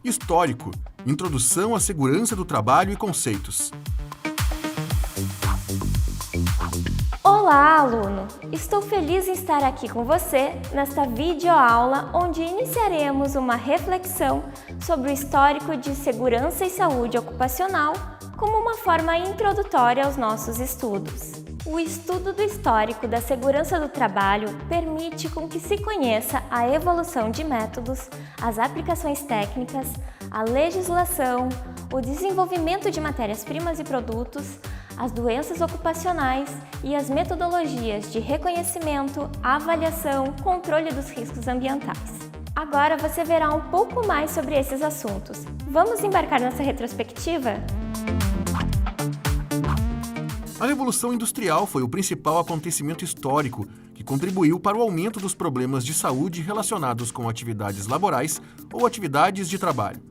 Histórico. Introdução à segurança do trabalho e conceitos. Olá, aluno! Estou feliz em estar aqui com você nesta videoaula onde iniciaremos uma reflexão sobre o histórico de segurança e saúde ocupacional como uma forma introdutória aos nossos estudos. O estudo do histórico da segurança do trabalho permite com que se conheça a evolução de métodos, as aplicações técnicas, a legislação, o desenvolvimento de matérias-primas e produtos, as doenças ocupacionais e as metodologias de reconhecimento, avaliação, controle dos riscos ambientais. Agora você verá um pouco mais sobre esses assuntos. Vamos embarcar nessa retrospectiva? A Revolução Industrial foi o principal acontecimento histórico que contribuiu para o aumento dos problemas de saúde relacionados com atividades laborais ou atividades de trabalho.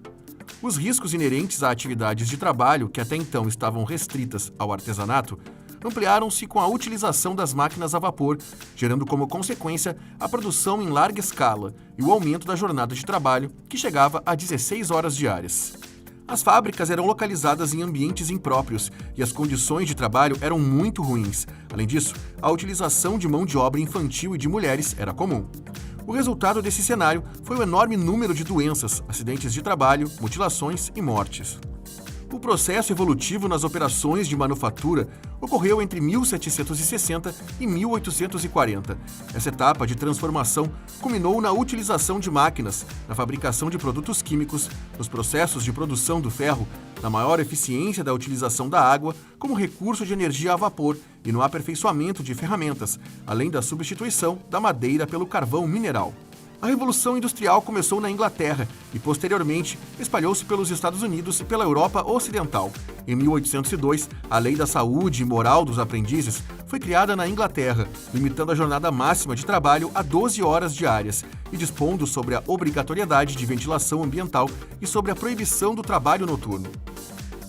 Os riscos inerentes a atividades de trabalho, que até então estavam restritas ao artesanato, ampliaram-se com a utilização das máquinas a vapor, gerando como consequência a produção em larga escala e o aumento da jornada de trabalho, que chegava a 16 horas diárias. As fábricas eram localizadas em ambientes impróprios e as condições de trabalho eram muito ruins. Além disso, a utilização de mão de obra infantil e de mulheres era comum. O resultado desse cenário foi o enorme número de doenças, acidentes de trabalho, mutilações e mortes. O processo evolutivo nas operações de manufatura ocorreu entre 1760 e 1840. Essa etapa de transformação culminou na utilização de máquinas, na fabricação de produtos químicos, nos processos de produção do ferro, na maior eficiência da utilização da água como recurso de energia a vapor e no aperfeiçoamento de ferramentas, além da substituição da madeira pelo carvão mineral. A Revolução Industrial começou na Inglaterra e, posteriormente, espalhou-se pelos Estados Unidos e pela Europa Ocidental. Em 1802, a Lei da Saúde e Moral dos Aprendizes foi criada na Inglaterra, limitando a jornada máxima de trabalho a 12 horas diárias e dispondo sobre a obrigatoriedade de ventilação ambiental e sobre a proibição do trabalho noturno.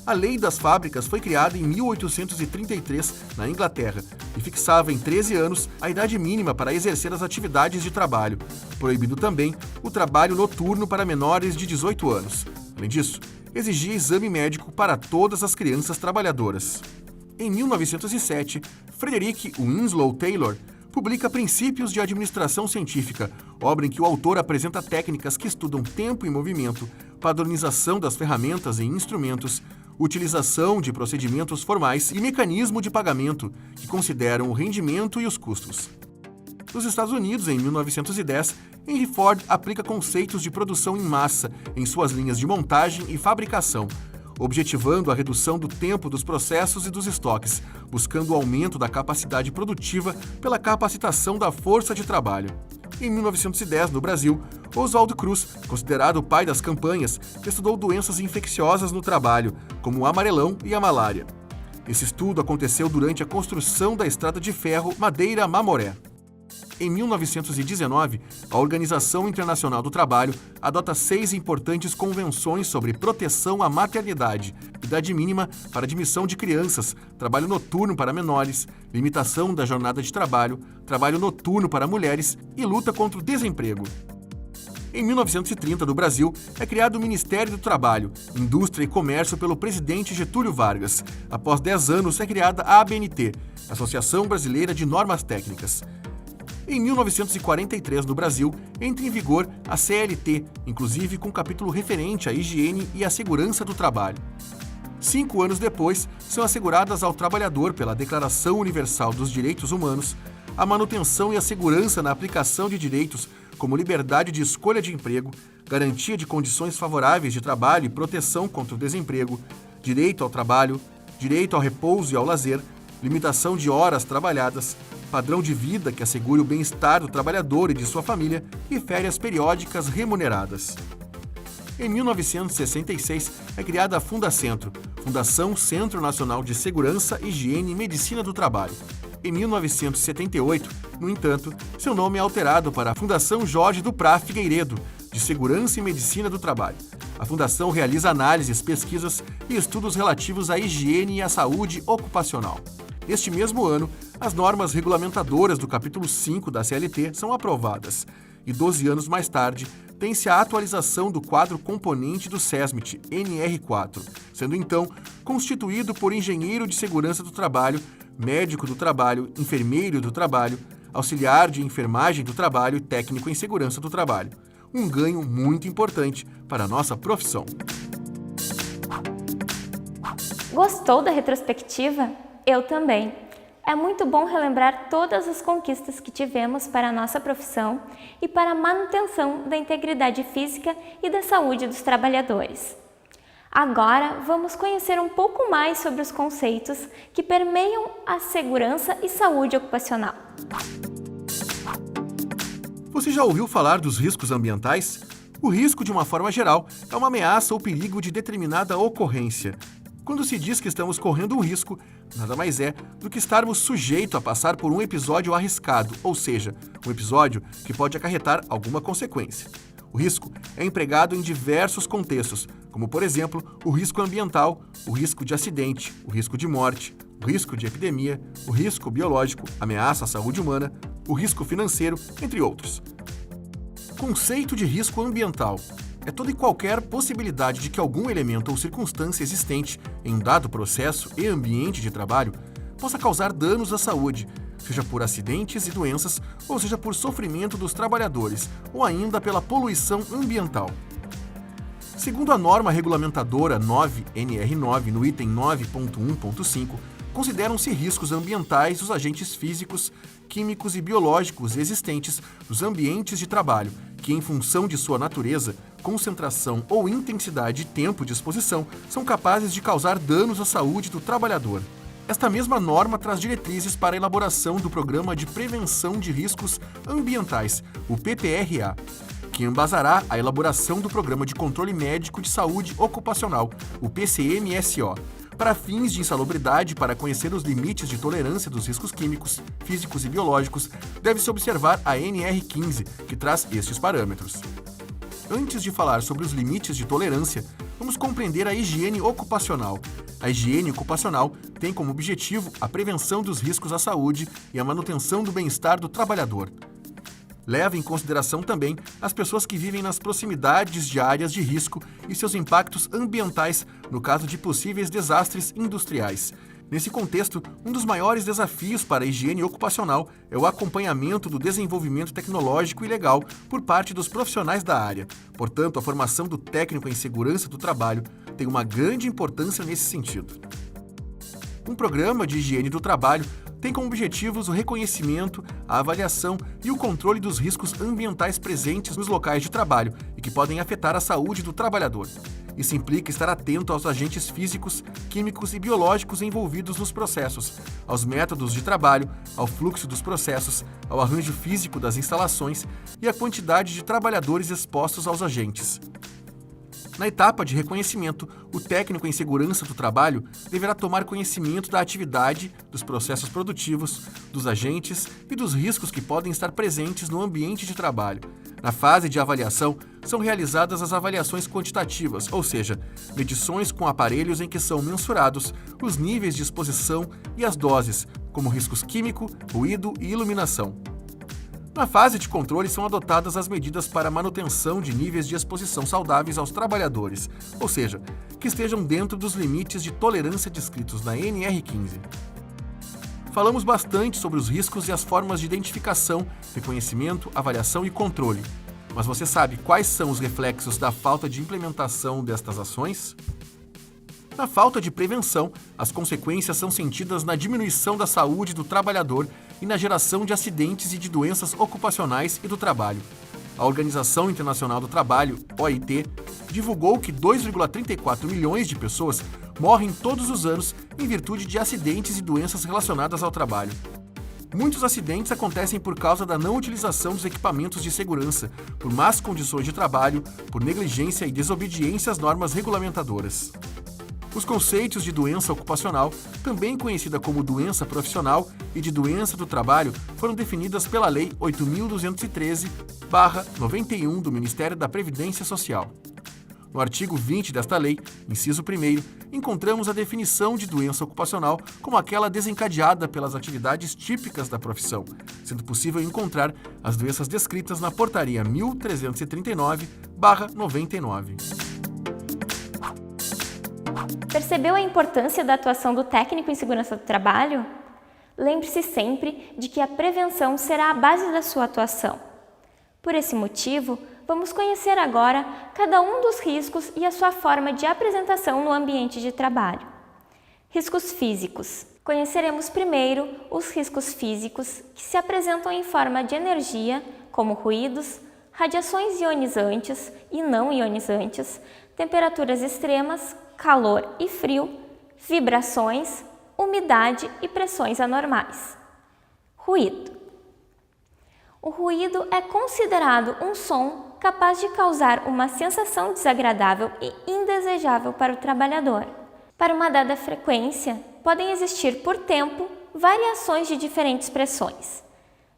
A Lei das Fábricas foi criada em 1833 na Inglaterra e fixava em 13 anos a idade mínima para exercer as atividades de trabalho, proibindo também o trabalho noturno para menores de 18 anos. Além disso, exigia exame médico para todas as crianças trabalhadoras. Em 1907, Frederick Winslow Taylor publica Princípios de Administração Científica, obra em que o autor apresenta técnicas que estudam tempo e movimento, padronização das ferramentas e instrumentos, utilização de procedimentos formais e mecanismo de pagamento, que consideram o rendimento e os custos. Nos Estados Unidos, em 1910, Henry Ford aplica conceitos de produção em massa em suas linhas de montagem e fabricação, objetivando a redução do tempo dos processos e dos estoques, buscando o aumento da capacidade produtiva pela capacitação da força de trabalho. Em 1910, no Brasil, Oswaldo Cruz, considerado o pai das campanhas, estudou doenças infecciosas no trabalho, como o amarelão e a malária. Esse estudo aconteceu durante a construção da estrada de ferro Madeira-Mamoré. Em 1919, a Organização Internacional do Trabalho adota 6 importantes convenções sobre proteção à maternidade, idade mínima para admissão de crianças, trabalho noturno para menores, limitação da jornada de trabalho, trabalho noturno para mulheres e luta contra o desemprego. Em 1930, no Brasil, é criado o Ministério do Trabalho, Indústria e Comércio pelo presidente Getúlio Vargas. Após 10 anos, é criada a ABNT, Associação Brasileira de Normas Técnicas. Em 1943, no Brasil, entra em vigor a CLT, inclusive com capítulo referente à higiene e à segurança do trabalho. 5 anos depois, são asseguradas ao trabalhador pela Declaração Universal dos Direitos Humanos a manutenção e a segurança na aplicação de direitos como liberdade de escolha de emprego, garantia de condições favoráveis de trabalho e proteção contra o desemprego, direito ao trabalho, direito ao repouso e ao lazer, limitação de horas trabalhadas, padrão de vida que assegure o bem-estar do trabalhador e de sua família e férias periódicas remuneradas. Em 1966, é criada a Fundacentro, Fundação Centro Nacional de Segurança, Higiene e Medicina do Trabalho. Em 1978, no entanto, seu nome é alterado para a Fundação Jorge Duprá Figueiredo, de Segurança e Medicina do Trabalho. A Fundação realiza análises, pesquisas e estudos relativos à higiene e à saúde ocupacional. Neste mesmo ano, as normas regulamentadoras do capítulo 5 da CLT são aprovadas e 12 anos mais tarde, tem-se a atualização do quadro componente do SESMIT NR4, sendo então constituído por engenheiro de segurança do trabalho, médico do trabalho, enfermeiro do trabalho, auxiliar de enfermagem do trabalho e técnico em segurança do trabalho. Um ganho muito importante para a nossa profissão. Gostou da retrospectiva? Eu também. É muito bom relembrar todas as conquistas que tivemos para a nossa profissão e para a manutenção da integridade física e da saúde dos trabalhadores. Agora, vamos conhecer um pouco mais sobre os conceitos que permeiam a segurança e saúde ocupacional. Você já ouviu falar dos riscos ambientais? O risco, de uma forma geral, é uma ameaça ou perigo de determinada ocorrência. Quando se diz que estamos correndo um risco, nada mais é do que estarmos sujeitos a passar por um episódio arriscado, ou seja, um episódio que pode acarretar alguma consequência. O risco é empregado em diversos contextos, como, por exemplo, o risco ambiental, o risco de acidente, o risco de morte, o risco de epidemia, o risco biológico, ameaça à saúde humana, o risco financeiro, entre outros. Conceito de risco ambiental é toda e qualquer possibilidade de que algum elemento ou circunstância existente em um dado processo e ambiente de trabalho possa causar danos à saúde, seja por acidentes e doenças, ou seja por sofrimento dos trabalhadores, ou ainda pela poluição ambiental. Segundo a norma regulamentadora 9-NR9, no item 9.1.5, consideram-se riscos ambientais os agentes físicos, químicos e biológicos existentes nos ambientes de trabalho, que, em função de sua natureza, concentração ou intensidade de tempo de exposição, são capazes de causar danos à saúde do trabalhador. Esta mesma norma traz diretrizes para a elaboração do Programa de Prevenção de Riscos Ambientais, o PPRA, que embasará a elaboração do Programa de Controle Médico de Saúde Ocupacional, o PCMSO, para fins de insalubridade. Para conhecer os limites de tolerância dos riscos químicos, físicos e biológicos, deve-se observar a NR15, que traz estes parâmetros. Antes de falar sobre os limites de tolerância, vamos compreender a higiene ocupacional. A higiene ocupacional tem como objetivo a prevenção dos riscos à saúde e a manutenção do bem-estar do trabalhador. Leva em consideração também as pessoas que vivem nas proximidades de áreas de risco e seus impactos ambientais no caso de possíveis desastres industriais. Nesse contexto, um dos maiores desafios para a higiene ocupacional é o acompanhamento do desenvolvimento tecnológico e legal por parte dos profissionais da área. Portanto, a formação do técnico em segurança do trabalho tem uma grande importância nesse sentido. Um programa de higiene do trabalho tem como objetivos o reconhecimento, a avaliação e o controle dos riscos ambientais presentes nos locais de trabalho e que podem afetar a saúde do trabalhador. Isso implica estar atento aos agentes físicos, químicos e biológicos envolvidos nos processos, aos métodos de trabalho, ao fluxo dos processos, ao arranjo físico das instalações e à quantidade de trabalhadores expostos aos agentes. Na etapa de reconhecimento, o técnico em segurança do trabalho deverá tomar conhecimento da atividade, dos processos produtivos, dos agentes e dos riscos que podem estar presentes no ambiente de trabalho. Na fase de avaliação, são realizadas as avaliações quantitativas, ou seja, medições com aparelhos em que são mensurados os níveis de exposição e as doses, como riscos químico, ruído e iluminação. Na fase de controle, são adotadas as medidas para manutenção de níveis de exposição saudáveis aos trabalhadores, ou seja, que estejam dentro dos limites de tolerância descritos na NR15. Falamos bastante sobre os riscos e as formas de identificação, reconhecimento, avaliação e controle. Mas você sabe quais são os reflexos da falta de implementação destas ações? Na falta de prevenção, as consequências são sentidas na diminuição da saúde do trabalhador e na geração de acidentes e de doenças ocupacionais e do trabalho. A Organização Internacional do Trabalho, OIT, divulgou que 2,34 milhões de pessoas morrem todos os anos em virtude de acidentes e doenças relacionadas ao trabalho. Muitos acidentes acontecem por causa da não utilização dos equipamentos de segurança, por más condições de trabalho, por negligência e desobediência às normas regulamentadoras. Os conceitos de doença ocupacional, também conhecida como doença profissional, e de doença do trabalho foram definidas pela Lei 8.213/91 do Ministério da Previdência Social. No artigo 20 desta lei, inciso 1º, encontramos a definição de doença ocupacional como aquela desencadeada pelas atividades típicas da profissão, sendo possível encontrar as doenças descritas na Portaria 1339/99. Percebeu a importância da atuação do técnico em segurança do trabalho? Lembre-se sempre de que a prevenção será a base da sua atuação. Por esse motivo, vamos conhecer agora cada um dos riscos e a sua forma de apresentação no ambiente de trabalho. Riscos físicos. Conheceremos primeiro os riscos físicos que se apresentam em forma de energia, como ruídos, radiações ionizantes e não ionizantes, temperaturas extremas, calor e frio, vibrações, umidade e pressões anormais. Ruído. O ruído é considerado um som capaz de causar uma sensação desagradável e indesejável para o trabalhador. Para uma dada frequência, podem existir por tempo variações de diferentes pressões.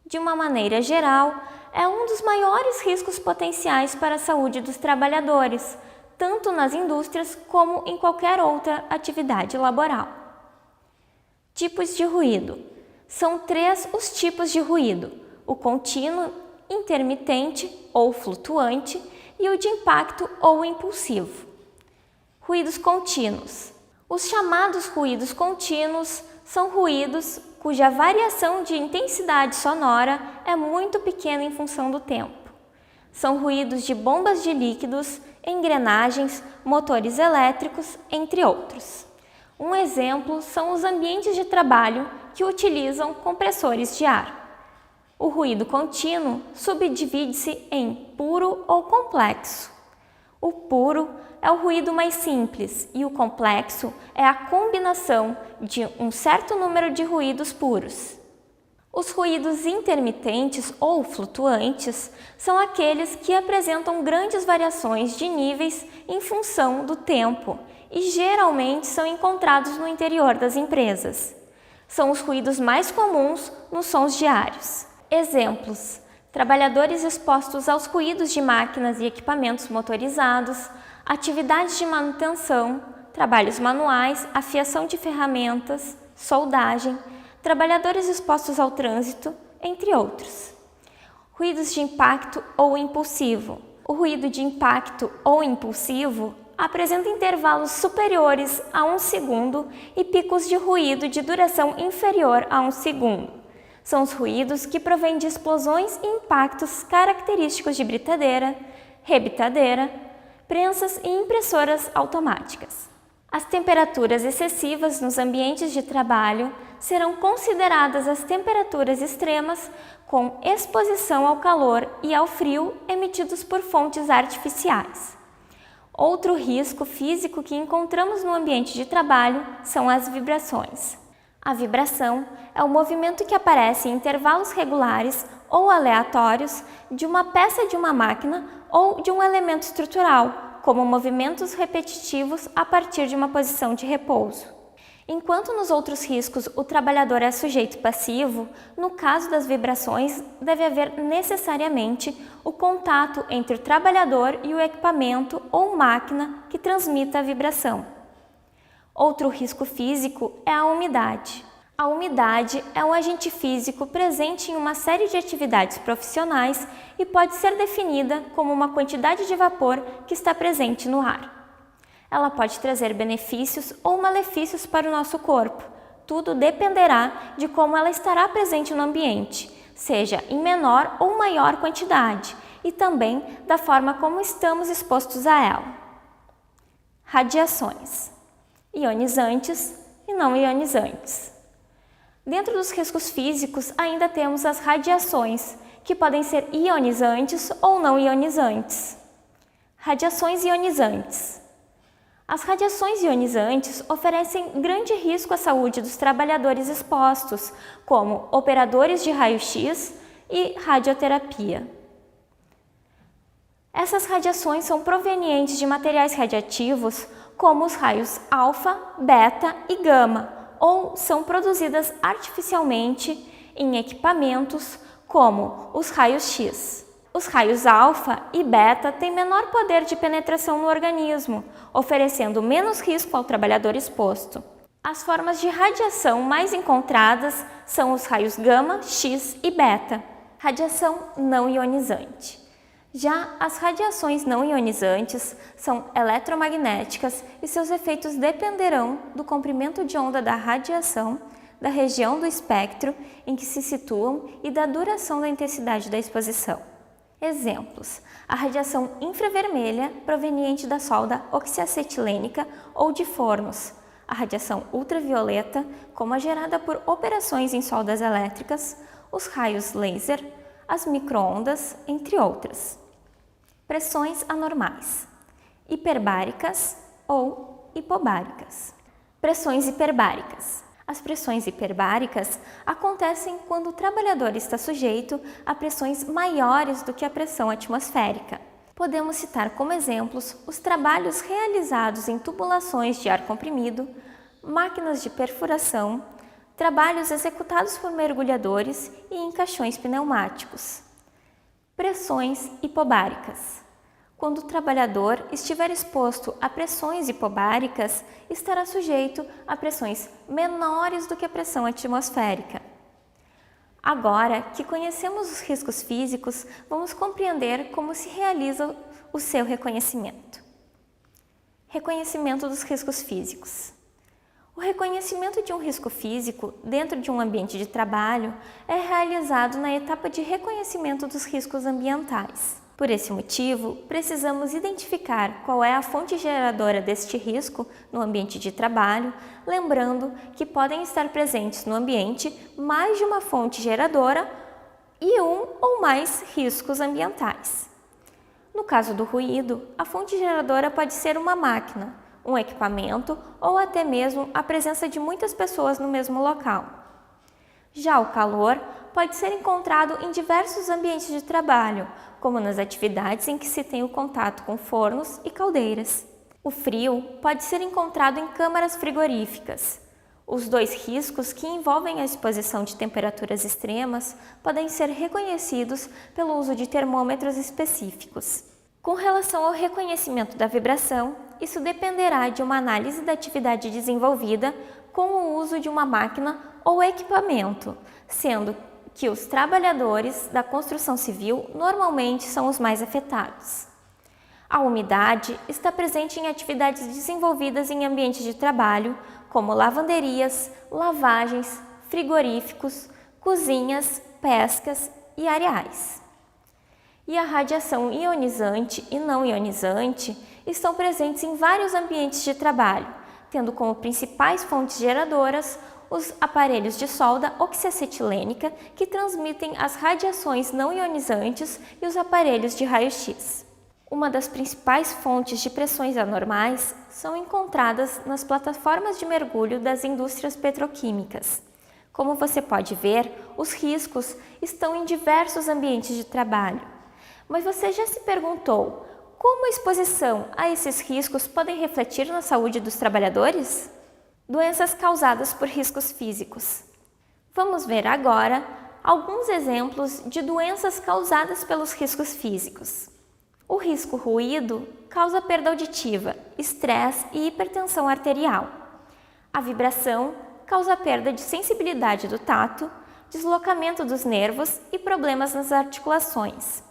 De uma maneira geral, é um dos maiores riscos potenciais para a saúde dos trabalhadores, tanto nas indústrias como em qualquer outra atividade laboral. Tipos de ruído. São 3 os tipos de ruído: o contínuo, intermitente ou flutuante e o de impacto ou impulsivo. Ruídos contínuos. Os chamados ruídos contínuos são ruídos cuja variação de intensidade sonora é muito pequena em função do tempo. São ruídos de bombas de líquidos, engrenagens, motores elétricos, entre outros. Um exemplo são os ambientes de trabalho que utilizam compressores de ar. O ruído contínuo subdivide-se em puro ou complexo. O puro é o ruído mais simples e o complexo é a combinação de um certo número de ruídos puros. Os ruídos intermitentes ou flutuantes são aqueles que apresentam grandes variações de níveis em função do tempo e geralmente são encontrados no interior das empresas. São os ruídos mais comuns nos sons diários. Exemplos: trabalhadores expostos aos ruídos de máquinas e equipamentos motorizados, atividades de manutenção, trabalhos manuais, afiação de ferramentas, soldagem, trabalhadores expostos ao trânsito, entre outros. Ruídos de impacto ou impulsivo. O ruído de impacto ou impulsivo apresenta intervalos superiores a 1 segundo e picos de ruído de duração inferior a 1 segundo. São os ruídos que provêm de explosões e impactos característicos de britadeira, rebitadeira, prensas e impressoras automáticas. As temperaturas excessivas nos ambientes de trabalho serão consideradas as temperaturas extremas com exposição ao calor e ao frio emitidos por fontes artificiais. Outro risco físico que encontramos no ambiente de trabalho são as vibrações. A vibração é o movimento que aparece em intervalos regulares ou aleatórios de uma peça de uma máquina ou de um elemento estrutural, como movimentos repetitivos a partir de uma posição de repouso. Enquanto nos outros riscos o trabalhador é sujeito passivo, no caso das vibrações deve haver necessariamente o contato entre o trabalhador e o equipamento ou máquina que transmita a vibração. Outro risco físico é a umidade. A umidade é um agente físico presente em uma série de atividades profissionais e pode ser definida como uma quantidade de vapor que está presente no ar. Ela pode trazer benefícios ou malefícios para o nosso corpo. Tudo dependerá de como ela estará presente no ambiente, seja em menor ou maior quantidade, e também da forma como estamos expostos a ela. Radiações. Ionizantes e não ionizantes. Dentro dos riscos físicos, ainda temos as radiações, que podem ser ionizantes ou não ionizantes. Radiações ionizantes. As radiações ionizantes oferecem grande risco à saúde dos trabalhadores expostos, como operadores de raio-x e radioterapia. Essas radiações são provenientes de materiais radiativos, como os raios alfa, beta e gama, ou são produzidas artificialmente em equipamentos como os raios X. Os raios alfa e beta têm menor poder de penetração no organismo, oferecendo menos risco ao trabalhador exposto. As formas de radiação mais encontradas são os raios gama, X e beta, radiação não ionizante. Já as radiações não ionizantes são eletromagnéticas e seus efeitos dependerão do comprimento de onda da radiação, da região do espectro em que se situam e da duração da intensidade da exposição. Exemplos: a radiação infravermelha proveniente da solda oxiacetilênica ou de fornos, a radiação ultravioleta, como a gerada por operações em soldas elétricas, os raios laser, as microondas, entre outras. Pressões anormais, hiperbáricas ou hipobáricas. Pressões hiperbáricas. As pressões hiperbáricas acontecem quando o trabalhador está sujeito a pressões maiores do que a pressão atmosférica. Podemos citar como exemplos os trabalhos realizados em tubulações de ar comprimido, máquinas de perfuração, trabalhos executados por mergulhadores e em caixões pneumáticos. Pressões hipobáricas. Quando o trabalhador estiver exposto a pressões hipobáricas, estará sujeito a pressões menores do que a pressão atmosférica. Agora que conhecemos os riscos físicos, vamos compreender como se realiza o seu reconhecimento. Reconhecimento dos riscos físicos. O reconhecimento de um risco físico dentro de um ambiente de trabalho é realizado na etapa de reconhecimento dos riscos ambientais. Por esse motivo, precisamos identificar qual é a fonte geradora deste risco no ambiente de trabalho, lembrando que podem estar presentes no ambiente mais de uma fonte geradora e um ou mais riscos ambientais. No caso do ruído, a fonte geradora pode ser uma máquina, um equipamento ou até mesmo a presença de muitas pessoas no mesmo local. Já o calor pode ser encontrado em diversos ambientes de trabalho, como nas atividades em que se tem o contato com fornos e caldeiras. O frio pode ser encontrado em câmaras frigoríficas. Os dois riscos que envolvem a exposição de temperaturas extremas podem ser reconhecidos pelo uso de termômetros específicos. Com relação ao reconhecimento da vibração, isso dependerá de uma análise da atividade desenvolvida com o uso de uma máquina ou equipamento, sendo que os trabalhadores da construção civil normalmente são os mais afetados. A umidade está presente em atividades desenvolvidas em ambientes de trabalho, como lavanderias, lavagens, frigoríficos, cozinhas, pescas e areais. E a radiação ionizante e não ionizante estão presentes em vários ambientes de trabalho, tendo como principais fontes geradoras os aparelhos de solda oxiacetilênica, que transmitem as radiações não ionizantes, e os aparelhos de raio-x. Uma das principais fontes de pressões anormais são encontradas nas plataformas de mergulho das indústrias petroquímicas. Como você pode ver, os riscos estão em diversos ambientes de trabalho. Mas você já se perguntou como a exposição a esses riscos podem refletir na saúde dos trabalhadores? Doenças causadas por riscos físicos. Vamos ver agora alguns exemplos de doenças causadas pelos riscos físicos. O risco ruído causa perda auditiva, estresse e hipertensão arterial. A vibração causa perda de sensibilidade do tato, deslocamento dos nervos e problemas nas articulações.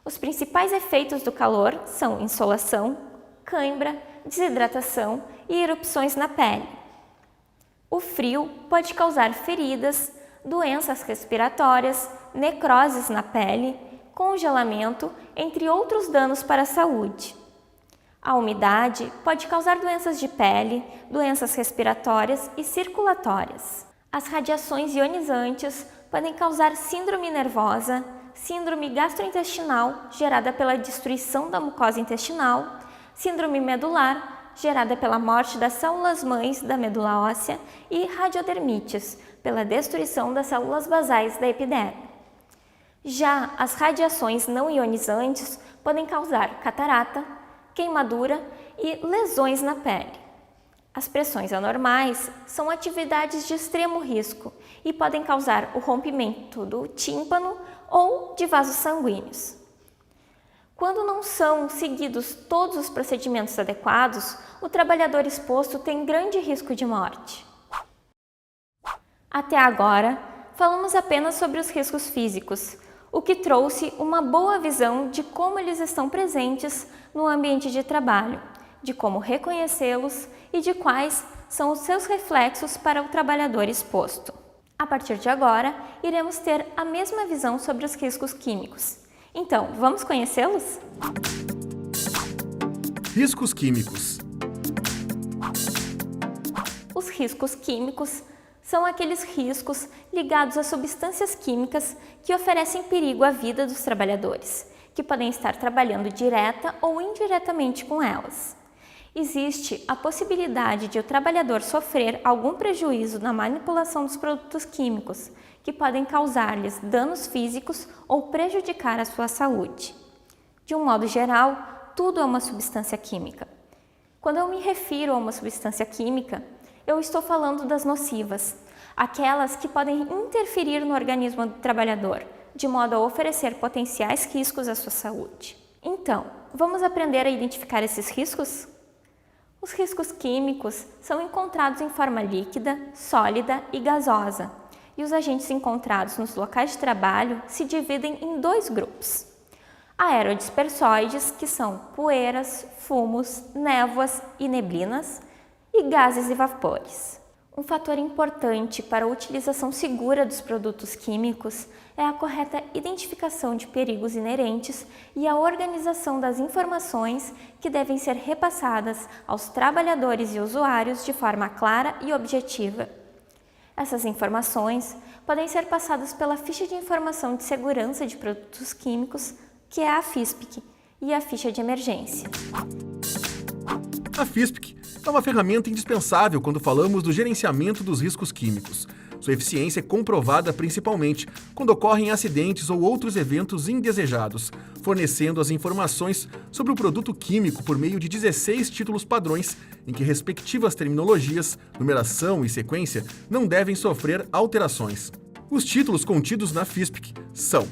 Os principais efeitos do calor são insolação, cãibra, desidratação e erupções na pele. O frio pode causar feridas, doenças respiratórias, necroses na pele, congelamento, entre outros danos para a saúde. A umidade pode causar doenças de pele, doenças respiratórias e circulatórias. As radiações ionizantes podem causar síndrome nervosa, síndrome gastrointestinal, gerada pela destruição da mucosa intestinal, síndrome medular, gerada pela morte das células-mães da medula óssea, e radiodermites, pela destruição das células basais da epiderme. Já as radiações não ionizantes podem causar catarata, queimadura e lesões na pele. As pressões anormais são atividades de extremo risco e podem causar o rompimento do tímpano ou de vasos sanguíneos. Quando não são seguidos todos os procedimentos adequados, o trabalhador exposto tem grande risco de morte. Até agora, falamos apenas sobre os riscos físicos, o que trouxe uma boa visão de como eles estão presentes no ambiente de trabalho, de como reconhecê-los e de quais são os seus reflexos para o trabalhador exposto. A partir de agora, iremos ter a mesma visão sobre os riscos químicos. Então, vamos conhecê-los? Riscos químicos. Os riscos químicos são aqueles riscos ligados a substâncias químicas que oferecem perigo à vida dos trabalhadores, que podem estar trabalhando direta ou indiretamente com elas. Existe a possibilidade de o trabalhador sofrer algum prejuízo na manipulação dos produtos químicos, que podem causar-lhes danos físicos ou prejudicar a sua saúde. De um modo geral, tudo é uma substância química. Quando eu me refiro a uma substância química, eu estou falando das nocivas, aquelas que podem interferir no organismo do trabalhador, de modo a oferecer potenciais riscos à sua saúde. Então, vamos aprender a identificar esses riscos? Os riscos químicos são encontrados em forma líquida, sólida e gasosa, e os agentes encontrados nos locais de trabalho se dividem em dois grupos. Aerodispersóides, que são poeiras, fumos, névoas e neblinas, e gases e vapores. Um fator importante para a utilização segura dos produtos químicos é a correta identificação de perigos inerentes e a organização das informações que devem ser repassadas aos trabalhadores e usuários de forma clara e objetiva. Essas informações podem ser passadas pela Ficha de Informação de Segurança de Produtos Químicos, que é a FISPIC, e a Ficha de Emergência. A FISPIC é uma ferramenta indispensável quando falamos do gerenciamento dos riscos químicos. Sua eficiência é comprovada principalmente quando ocorrem acidentes ou outros eventos indesejados, fornecendo as informações sobre o produto químico por meio de 16 títulos padrões, em que respectivas terminologias, numeração e sequência não devem sofrer alterações. Os títulos contidos na FISPIC são: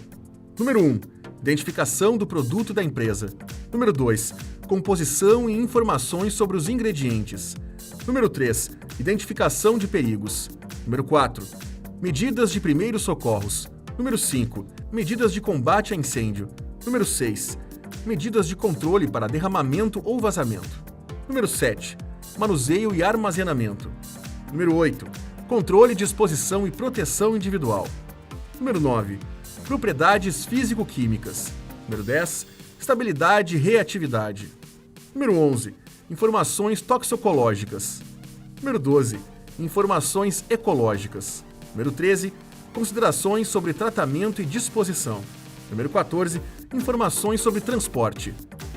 número 1, identificação do produto da empresa. Número 2, composição e informações sobre os ingredientes. Número 3, identificação de perigos. Número 4, medidas de primeiros socorros. Número 5, medidas de combate a incêndio. Número 6, medidas de controle para derramamento ou vazamento. Número 7, manuseio e armazenamento. Número 8, controle de exposição e proteção individual. Número 9, propriedades físico-químicas. Número 10, estabilidade e reatividade. Número 11, informações toxicológicas. Número 12, informações ecológicas. Número 13, considerações sobre tratamento e disposição. Número 14, informações sobre transporte.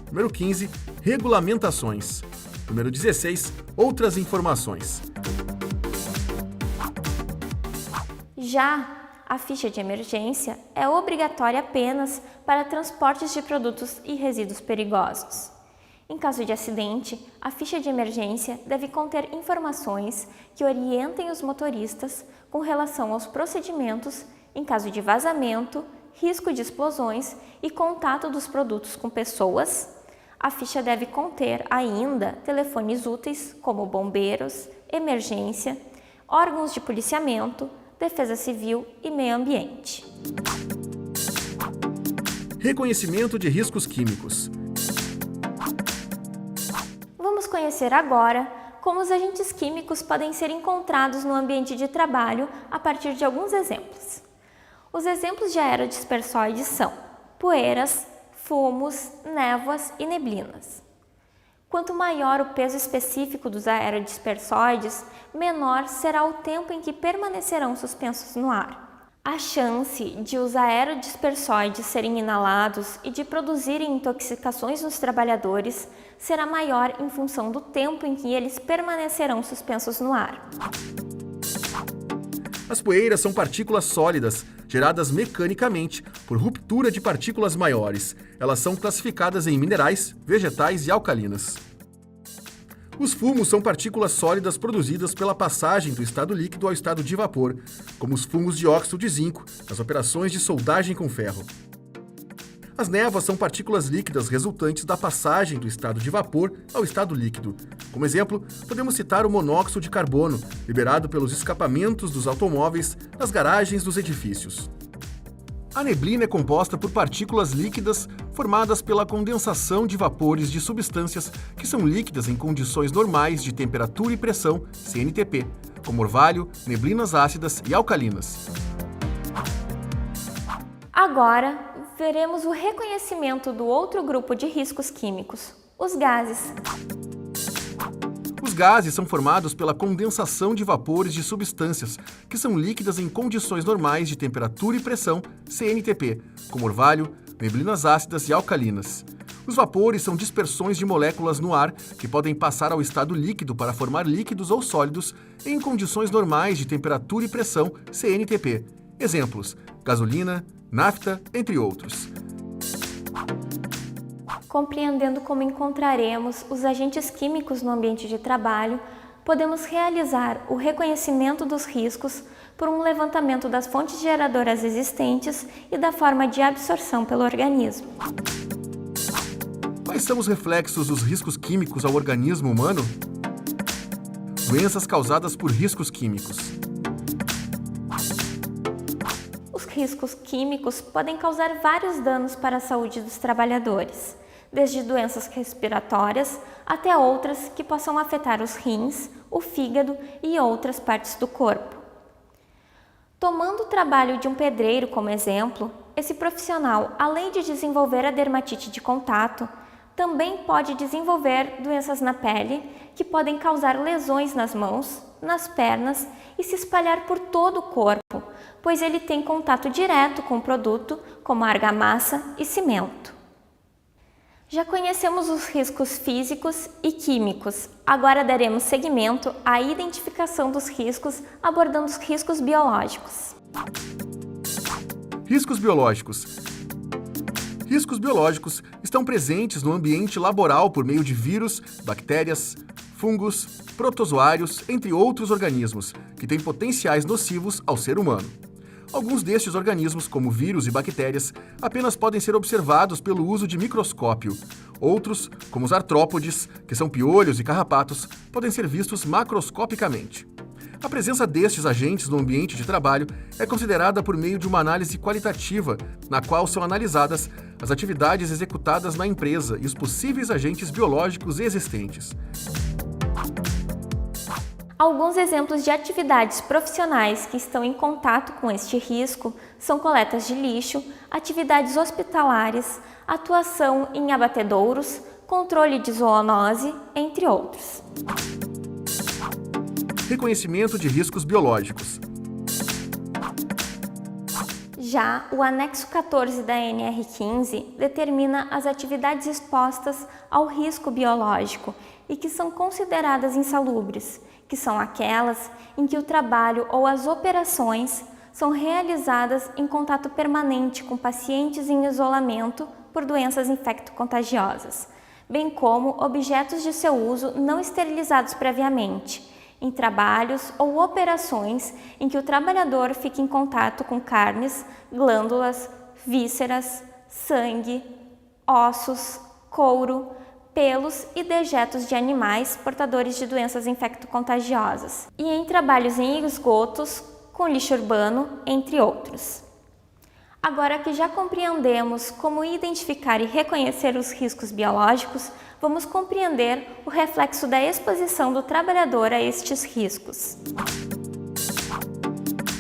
Número 15, regulamentações. Número 16, outras informações. Já a ficha de emergência é obrigatória apenas para transportes de produtos e resíduos perigosos. Em caso de acidente, a ficha de emergência deve conter informações que orientem os motoristas com relação aos procedimentos em caso de vazamento, risco de explosões e contato dos produtos com pessoas. A ficha deve conter ainda telefones úteis como bombeiros, emergência, órgãos de policiamento, defesa civil e meio ambiente. Reconhecimento de riscos químicos. Vamos conhecer agora como os agentes químicos podem ser encontrados no ambiente de trabalho a partir de alguns exemplos. Os exemplos de aerodispersóides são poeiras, fumos, névoas e neblinas. Quanto maior o peso específico dos aerodispersóides, menor será o tempo em que permanecerão suspensos no ar. A chance de os aerodispersóides serem inalados e de produzirem intoxicações nos trabalhadores será maior em função do tempo em que eles permanecerão suspensos no ar. As poeiras são partículas sólidas, geradas mecanicamente por ruptura de partículas maiores. Elas são classificadas em minerais, vegetais e alcalinas. Os fumos são partículas sólidas produzidas pela passagem do estado líquido ao estado de vapor, como os fumos de óxido de zinco, nas operações de soldagem com ferro. As névoas são partículas líquidas resultantes da passagem do estado de vapor ao estado líquido. Como exemplo, podemos citar o monóxido de carbono, liberado pelos escapamentos dos automóveis nas garagens dos edifícios. A neblina é composta por partículas líquidas formadas pela condensação de vapores de substâncias que são líquidas em condições normais de temperatura e pressão, CNTP, como orvalho, neblinas ácidas e alcalinas. Agora, veremos o reconhecimento do outro grupo de riscos químicos, os gases. Os gases são formados pela condensação de vapores de substâncias que são líquidas em condições normais de temperatura e pressão, CNTP, como orvalho, neblinas ácidas e alcalinas. Os vapores são dispersões de moléculas no ar que podem passar ao estado líquido para formar líquidos ou sólidos em condições normais de temperatura e pressão, CNTP. Exemplos: gasolina, nafta, entre outros. Compreendendo como encontraremos os agentes químicos no ambiente de trabalho, podemos realizar o reconhecimento dos riscos por um levantamento das fontes geradoras existentes e da forma de absorção pelo organismo. Quais são os reflexos dos riscos químicos ao organismo humano? Doenças causadas por riscos químicos. Os riscos químicos podem causar vários danos para a saúde dos trabalhadores, desde doenças respiratórias até outras que possam afetar os rins, o fígado e outras partes do corpo. Tomando o trabalho de um pedreiro como exemplo, esse profissional, além de desenvolver a dermatite de contato, também pode desenvolver doenças na pele que podem causar lesões nas mãos, nas pernas e se espalhar por todo o corpo, pois ele tem contato direto com o produto, como argamassa e cimento. Já conhecemos os riscos físicos e químicos. Agora daremos seguimento à identificação dos riscos, abordando os riscos biológicos. Riscos biológicos. Riscos biológicos estão presentes no ambiente laboral por meio de vírus, bactérias, fungos, protozoários, entre outros organismos, que têm potenciais nocivos ao ser humano. Alguns destes organismos, como vírus e bactérias, apenas podem ser observados pelo uso de microscópio. Outros, como os artrópodes, que são piolhos e carrapatos, podem ser vistos macroscopicamente. A presença destes agentes no ambiente de trabalho é considerada por meio de uma análise qualitativa, na qual são analisadas as atividades executadas na empresa e os possíveis agentes biológicos existentes. Alguns exemplos de atividades profissionais que estão em contato com este risco são coletas de lixo, atividades hospitalares, atuação em abatedouros, controle de zoonose, entre outros. Reconhecimento de riscos biológicos. Já o anexo 14 da NR15 determina as atividades expostas ao risco biológico e que são consideradas insalubres, que são aquelas em que o trabalho ou as operações são realizadas em contato permanente com pacientes em isolamento por doenças infecto-contagiosas, bem como objetos de seu uso não esterilizados previamente, em trabalhos ou operações em que o trabalhador fica em contato com carnes, glândulas, vísceras, sangue, ossos, couro, pelos e dejetos de animais portadores de doenças infecto-contagiosas, e em trabalhos em esgotos, com lixo urbano, entre outros. Agora que já compreendemos como identificar e reconhecer os riscos biológicos, vamos compreender o reflexo da exposição do trabalhador a estes riscos.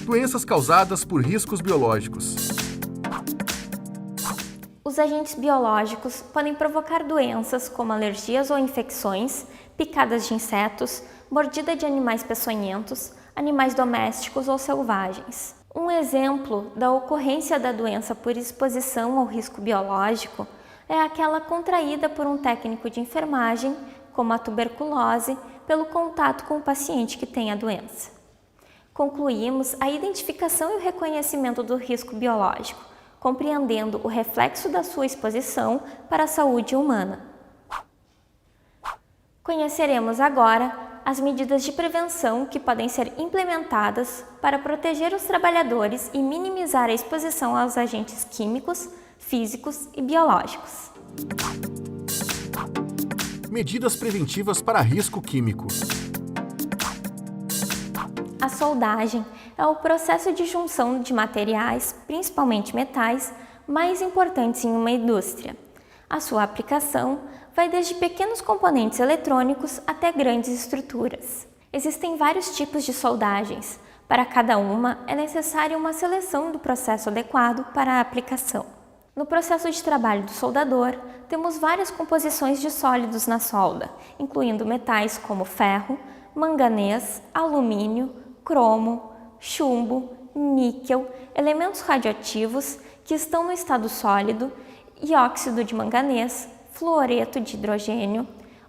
Doenças causadas por riscos biológicos. Os agentes biológicos podem provocar doenças como alergias ou infecções, picadas de insetos, mordida de animais peçonhentos, animais domésticos ou selvagens. Um exemplo da ocorrência da doença por exposição ao risco biológico é aquela contraída por um técnico de enfermagem, como a tuberculose, pelo contato com o paciente que tem a doença. Concluímos a identificação e o reconhecimento do risco biológico, compreendendo o reflexo da sua exposição para a saúde humana. Conheceremos agora as medidas de prevenção que podem ser implementadas para proteger os trabalhadores e minimizar a exposição aos agentes químicos, físicos e biológicos. Medidas preventivas para risco químico. A soldagem é o processo de junção de materiais, principalmente metais, mais importantes em uma indústria. A sua aplicação vai desde pequenos componentes eletrônicos até grandes estruturas. Existem vários tipos de soldagens. Para cada uma, é necessária uma seleção do processo adequado para a aplicação. No processo de trabalho do soldador, temos várias composições de sólidos na solda, incluindo metais como ferro, manganês, alumínio, cromo, chumbo, níquel, elementos radioativos que estão no estado sólido e óxido de manganês, fluoreto de hidrogênio,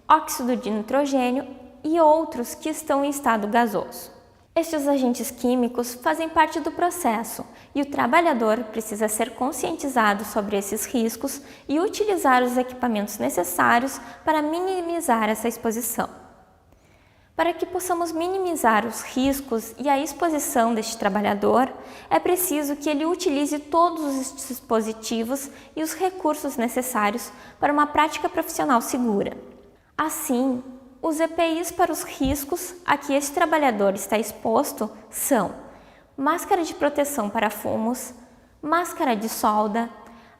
óxido de nitrogênio e outros que estão em estado gasoso. Estes agentes químicos fazem parte do processo e o trabalhador precisa ser conscientizado sobre esses riscos e utilizar os equipamentos necessários para minimizar essa exposição. Para que possamos minimizar os riscos e a exposição deste trabalhador, é preciso que ele utilize todos os dispositivos e os recursos necessários para uma prática profissional segura. Assim, os EPIs para os riscos a que esse trabalhador está exposto são máscara de proteção para fumos, máscara de solda,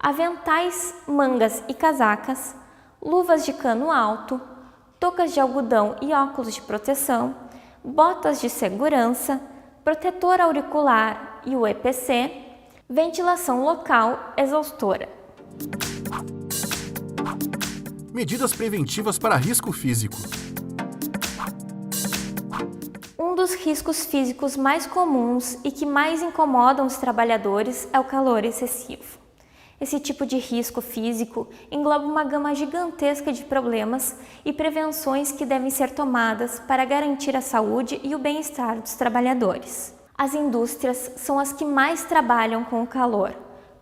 aventais, mangas e casacas, luvas de cano alto, toucas de algodão e óculos de proteção, botas de segurança, protetor auricular e o EPC, ventilação local exaustora. Medidas preventivas para risco físico. Um dos riscos físicos mais comuns e que mais incomodam os trabalhadores é o calor excessivo. Esse tipo de risco físico engloba uma gama gigantesca de problemas e prevenções que devem ser tomadas para garantir a saúde e o bem-estar dos trabalhadores. As indústrias são as que mais trabalham com o calor,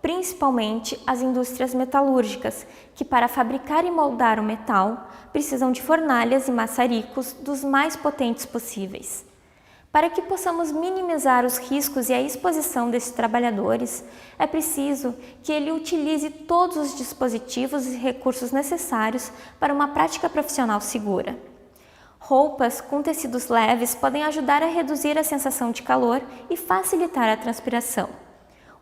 principalmente as indústrias metalúrgicas, que para fabricar e moldar o metal precisam de fornalhas e maçaricos dos mais potentes possíveis. Para que possamos minimizar os riscos e a exposição desses trabalhadores, é preciso que ele utilize todos os dispositivos e recursos necessários para uma prática profissional segura. Roupas com tecidos leves podem ajudar a reduzir a sensação de calor e facilitar a transpiração.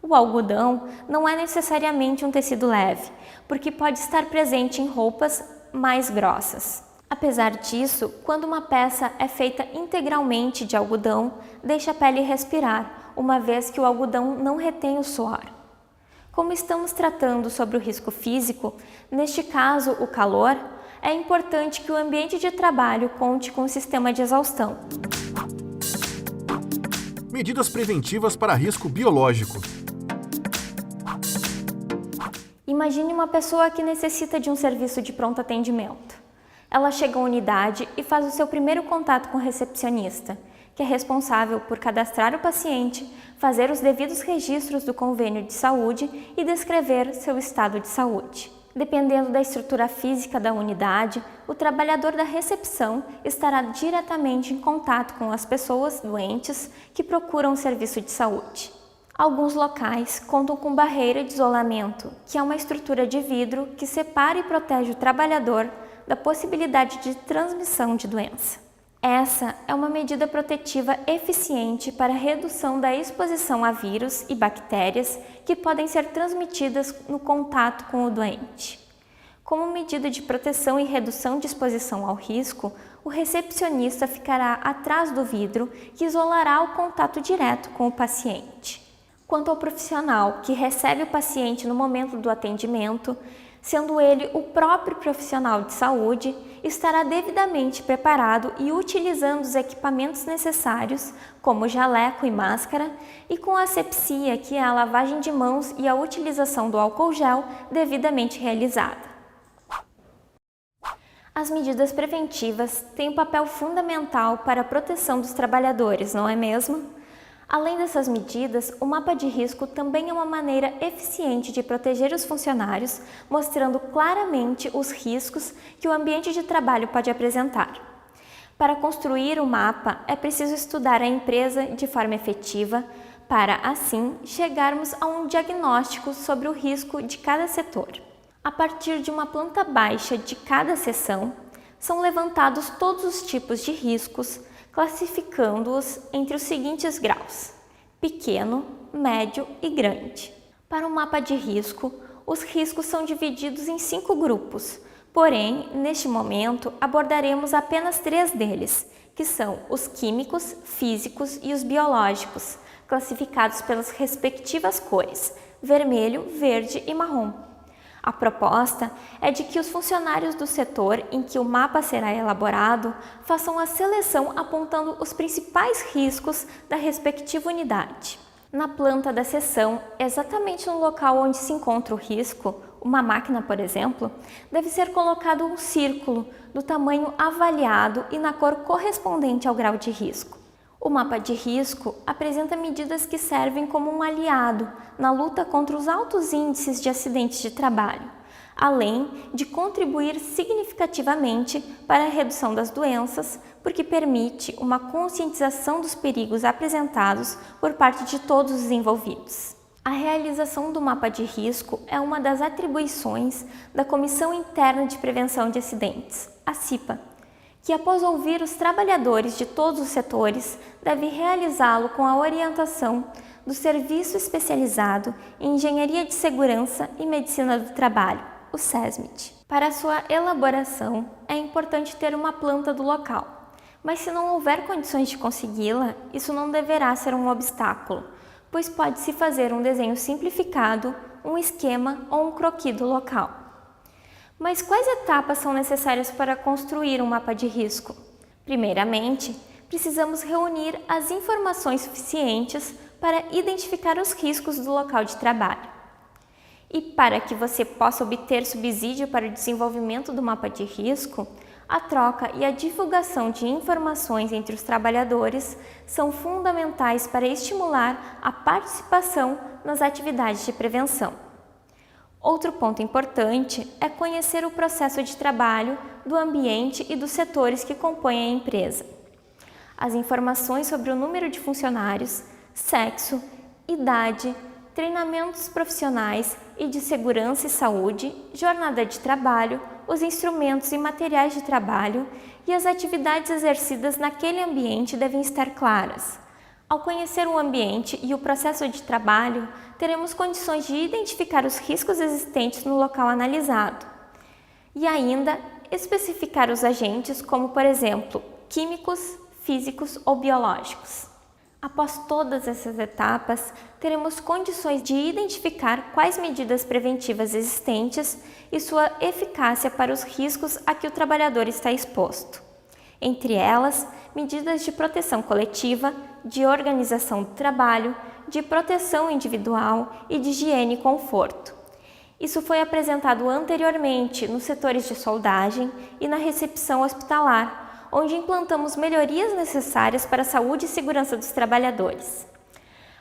O algodão não é necessariamente um tecido leve, porque pode estar presente em roupas mais grossas. Apesar disso, quando uma peça é feita integralmente de algodão, deixa a pele respirar, uma vez que o algodão não retém o suor. Como estamos tratando sobre o risco físico, neste caso o calor, é importante que o ambiente de trabalho conte com um sistema de exaustão. Medidas preventivas para risco biológico. Imagine uma pessoa que necessita de um serviço de pronto atendimento. Ela chega à unidade e faz o seu primeiro contato com o recepcionista, que é responsável por cadastrar o paciente, fazer os devidos registros do convênio de saúde e descrever seu estado de saúde. Dependendo da estrutura física da unidade, o trabalhador da recepção estará diretamente em contato com as pessoas doentes que procuram o serviço de saúde. Alguns locais contam com barreira de isolamento, que é uma estrutura de vidro que separa e protege o trabalhador da possibilidade de transmissão de doença. Essa é uma medida protetiva eficiente para a redução da exposição a vírus e bactérias que podem ser transmitidas no contato com o doente. Como medida de proteção e redução de exposição ao risco, o recepcionista ficará atrás do vidro que isolará o contato direto com o paciente. Quanto ao profissional que recebe o paciente no momento do atendimento, sendo ele o próprio profissional de saúde, estará devidamente preparado e utilizando os equipamentos necessários, como jaleco e máscara, e com a asepsia, que é a lavagem de mãos e a utilização do álcool gel devidamente realizada. As medidas preventivas têm um papel fundamental para a proteção dos trabalhadores, não é mesmo? Além dessas medidas, o mapa de risco também é uma maneira eficiente de proteger os funcionários, mostrando claramente os riscos que o ambiente de trabalho pode apresentar. Para construir o mapa, é preciso estudar a empresa de forma efetiva, para assim chegarmos a um diagnóstico sobre o risco de cada setor. A partir de uma planta baixa de cada seção, são levantados todos os tipos de riscos, classificando-os entre os seguintes graus: pequeno, médio e grande. Para o mapa de risco, os riscos são divididos em 5 grupos, porém, neste momento, abordaremos apenas 3 deles, que são os químicos, físicos e os biológicos, classificados pelas respectivas cores, vermelho, verde e marrom. A proposta é de que os funcionários do setor em que o mapa será elaborado façam a seleção apontando os principais riscos da respectiva unidade. Na planta da seção, exatamente no local onde se encontra o risco, uma máquina, por exemplo, deve ser colocado um círculo do tamanho avaliado e na cor correspondente ao grau de risco. O mapa de risco apresenta medidas que servem como um aliado na luta contra os altos índices de acidentes de trabalho, além de contribuir significativamente para a redução das doenças, porque permite uma conscientização dos perigos apresentados por parte de todos os envolvidos. A realização do mapa de risco é uma das atribuições da Comissão Interna de Prevenção de Acidentes, a CIPA, que após ouvir os trabalhadores de todos os setores, deve realizá-lo com a orientação do Serviço Especializado em Engenharia de Segurança e Medicina do Trabalho, o SESMIT. Para sua elaboração, é importante ter uma planta do local, mas se não houver condições de consegui-la, isso não deverá ser um obstáculo, pois pode-se fazer um desenho simplificado, um esquema ou um croquis do local. Mas quais etapas são necessárias para construir um mapa de risco? Primeiramente, precisamos reunir as informações suficientes para identificar os riscos do local de trabalho. E para que você possa obter subsídio para o desenvolvimento do mapa de risco, a troca e a divulgação de informações entre os trabalhadores são fundamentais para estimular a participação nas atividades de prevenção. Outro ponto importante é conhecer o processo de trabalho, do ambiente e dos setores que compõem a empresa. As informações sobre o número de funcionários, sexo, idade, treinamentos profissionais e de segurança e saúde, jornada de trabalho, os instrumentos e materiais de trabalho e as atividades exercidas naquele ambiente devem estar claras. Ao conhecer o ambiente e o processo de trabalho, teremos condições de identificar os riscos existentes no local analisado e ainda especificar os agentes como, por exemplo, químicos, físicos ou biológicos. Após todas essas etapas, teremos condições de identificar quais medidas preventivas existentes e sua eficácia para os riscos a que o trabalhador está exposto. Entre elas, medidas de proteção coletiva, de organização do trabalho, de proteção individual e de higiene e conforto. Isso foi apresentado anteriormente nos setores de soldagem e na recepção hospitalar, onde implantamos melhorias necessárias para a saúde e segurança dos trabalhadores.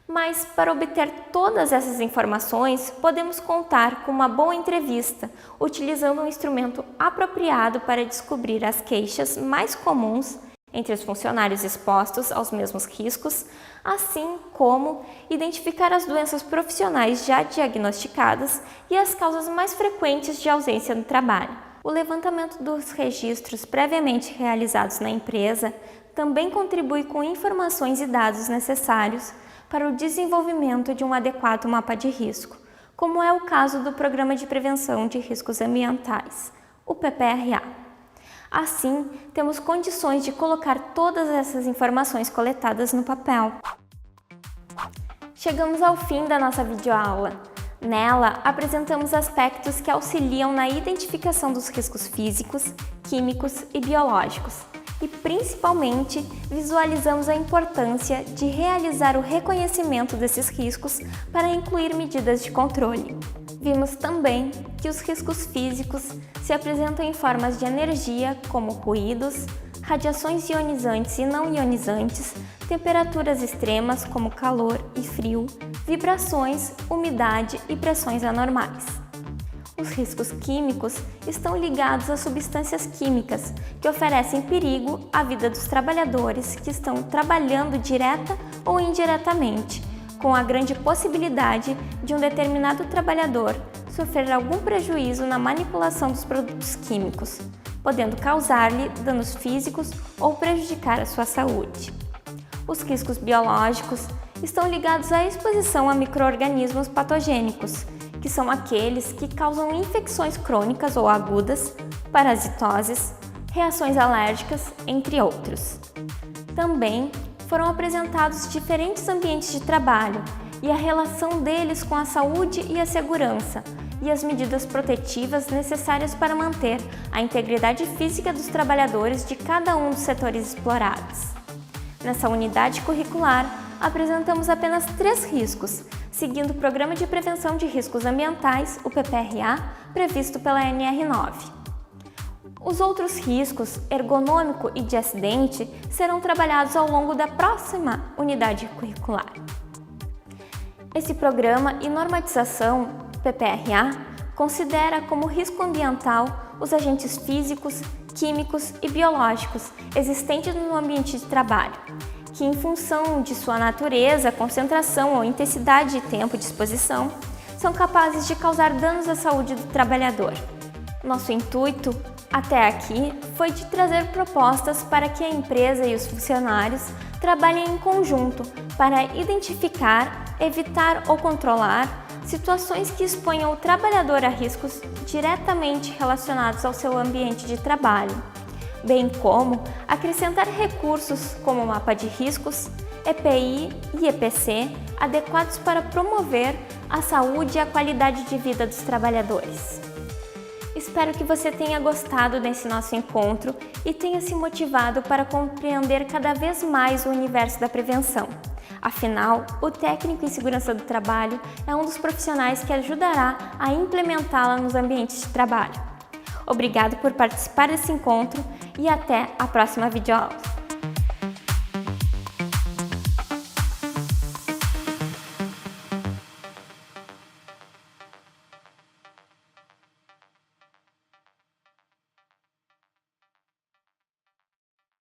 Mas, para obter todas essas informações, podemos contar com uma boa entrevista, utilizando um instrumento apropriado para descobrir as queixas mais comuns entre os funcionários expostos aos mesmos riscos, assim como identificar as doenças profissionais já diagnosticadas e as causas mais frequentes de ausência no trabalho. O levantamento dos registros previamente realizados na empresa também contribui com informações e dados necessários para o desenvolvimento de um adequado mapa de risco, como é o caso do Programa de Prevenção de Riscos Ambientais, o PPRA. Assim, temos condições de colocar todas essas informações coletadas no papel. Chegamos ao fim da nossa videoaula. Nela, apresentamos aspectos que auxiliam na identificação dos riscos físicos, químicos e biológicos, e principalmente visualizamos a importância de realizar o reconhecimento desses riscos para incluir medidas de controle. Vimos também que os riscos físicos se apresentam em formas de energia, como ruídos, radiações ionizantes e não ionizantes, temperaturas extremas, como calor e frio, vibrações, umidade e pressões anormais. Os riscos químicos estão ligados a substâncias químicas que oferecem perigo à vida dos trabalhadores que estão trabalhando direta ou indiretamente, com a grande possibilidade de um determinado trabalhador sofrer algum prejuízo na manipulação dos produtos químicos, podendo causar-lhe danos físicos ou prejudicar a sua saúde. Os riscos biológicos estão ligados à exposição a micro-organismos patogênicos, que são aqueles que causam infecções crônicas ou agudas, parasitoses, reações alérgicas, entre outros. Também foram apresentados diferentes ambientes de trabalho e a relação deles com a saúde e a segurança, e as medidas protetivas necessárias para manter a integridade física dos trabalhadores de cada um dos setores explorados. Nessa unidade curricular, apresentamos apenas 3 riscos, seguindo o Programa de Prevenção de Riscos Ambientais, o PPRA, previsto pela NR9. Os outros riscos, ergonômico e de acidente, serão trabalhados ao longo da próxima unidade curricular. Esse programa e normatização, PPRA, considera como risco ambiental os agentes físicos, químicos e biológicos existentes no ambiente de trabalho, que em função de sua natureza, concentração ou intensidade de tempo de exposição, são capazes de causar danos à saúde do trabalhador. Nosso intuito, até aqui, foi de trazer propostas para que a empresa e os funcionários trabalhem em conjunto para identificar, evitar ou controlar situações que exponham o trabalhador a riscos diretamente relacionados ao seu ambiente de trabalho, bem como acrescentar recursos como mapa de riscos, EPI e EPC adequados para promover a saúde e a qualidade de vida dos trabalhadores. Espero que você tenha gostado desse nosso encontro e tenha se motivado para compreender cada vez mais o universo da prevenção. Afinal, o técnico em segurança do trabalho é um dos profissionais que ajudará a implementá-la nos ambientes de trabalho. Obrigado por participar desse encontro e até a próxima videoaula.